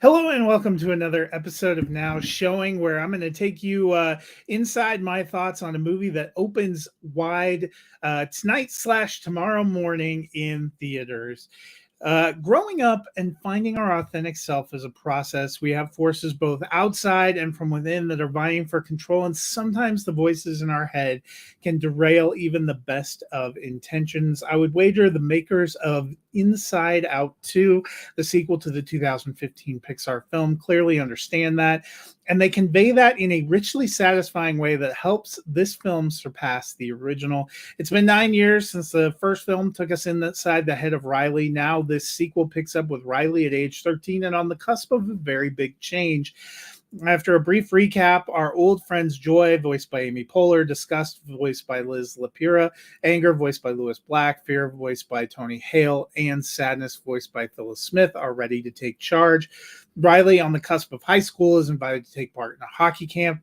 Hello and welcome to another episode of Now Showing, where I'm going to take you inside my thoughts on a movie that opens wide tonight/tomorrow morning in theaters. Growing up and finding our authentic self is a process. We have forces both outside and from within that are vying for control, and sometimes the voices in our head can derail even the best of intentions. I would wager the makers of Inside Out 2, the sequel to the 2015 Pixar film, clearly understand that, and they convey that in a richly satisfying way that helps this film surpass the original. It's been 9 years since the first film took us inside the head of Riley. Now this sequel picks up with Riley at age 13 and on the cusp of a very big change. After a brief recap, our old friends Joy, voiced by Amy Poehler, Disgust, voiced by Liz Lapira, Anger, voiced by Lewis Black, Fear, voiced by Tony Hale, and Sadness, voiced by Phyllis Smith, are ready to take charge. Riley, on the cusp of high school, is invited to take part in a hockey camp.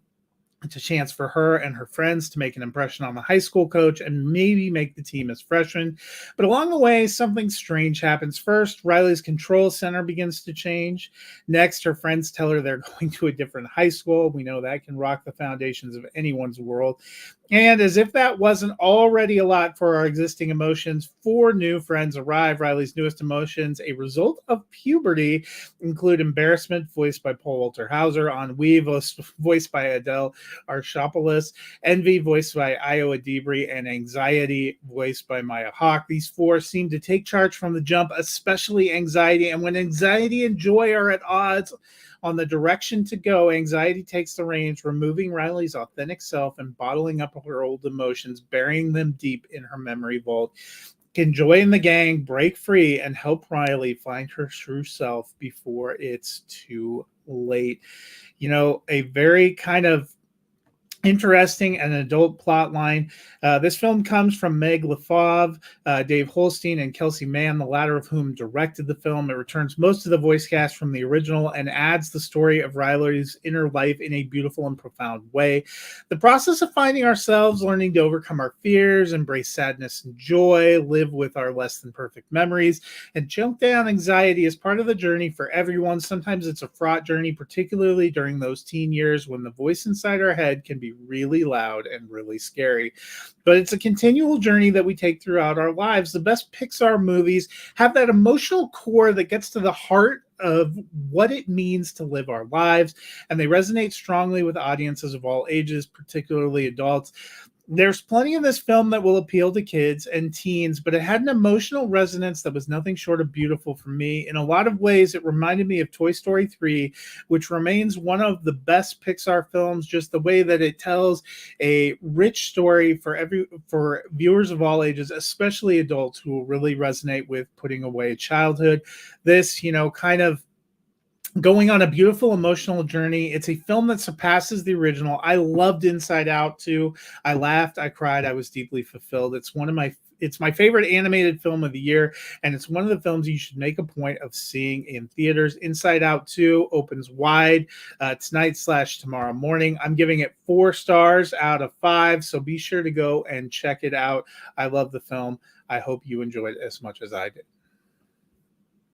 It's a chance for her and her friends to make an impression on the high school coach and maybe make the team as freshmen. But along the way, something strange happens. First, Riley's control center begins to change. Next, her friends tell her they're going to a different high school. We know that can rock the foundations of anyone's world. And as if that wasn't already a lot for our existing emotions, 4 new friends arrive. Riley's newest emotions, a result of puberty, include embarrassment, voiced by Paul Walter Hauser, ennui, voiced by Adele Arshopoulos, envy, voiced by Io Adibri, and anxiety, voiced by Maya Hawke. These 4 seem to take charge from the jump, especially anxiety. And when anxiety and joy are at odds on the direction to go, anxiety takes the reins, removing Riley's authentic self and bottling up her old emotions, burying them deep in her memory vault. Can Joy and the gang break free and help Riley find her true self before it's too late? You know, a very kind of interesting and adult plot line. This film comes from Meg LaFave, Dave Holstein, and Kelsey Mann, the latter of whom directed the film. It returns most of the voice cast from the original and adds the story of Riley's inner life in a beautiful and profound way. The process of finding ourselves, learning to overcome our fears, embrace sadness and joy, live with our less than perfect memories, and choke down anxiety is part of the journey for everyone. Sometimes it's a fraught journey, particularly during those teen years when the voice inside our head can be really loud and really scary. But it's a continual journey that we take throughout our lives. The best Pixar movies have that emotional core that gets to the heart of what it means to live our lives, and they resonate strongly with audiences of all ages, particularly adults. There's plenty of this film that will appeal to kids and teens, but it had an emotional resonance that was nothing short of beautiful for me. In a lot of ways, it reminded me of Toy Story 3, which remains one of the best Pixar films, just the way that it tells a rich story for viewers of all ages, especially adults who will really resonate with putting away childhood. This, kind of going on a beautiful emotional journey. It's a film that surpasses the original. I loved Inside Out too. I laughed, I cried, I was deeply fulfilled. It's my favorite animated film of the year, and it's one of the films you should make a point of seeing in theaters. Inside Out 2 opens wide tonight/tomorrow morning. I'm giving it 4 stars out of 5, so be sure to go and check it out. I love the film. I hope you enjoyed it as much as I did.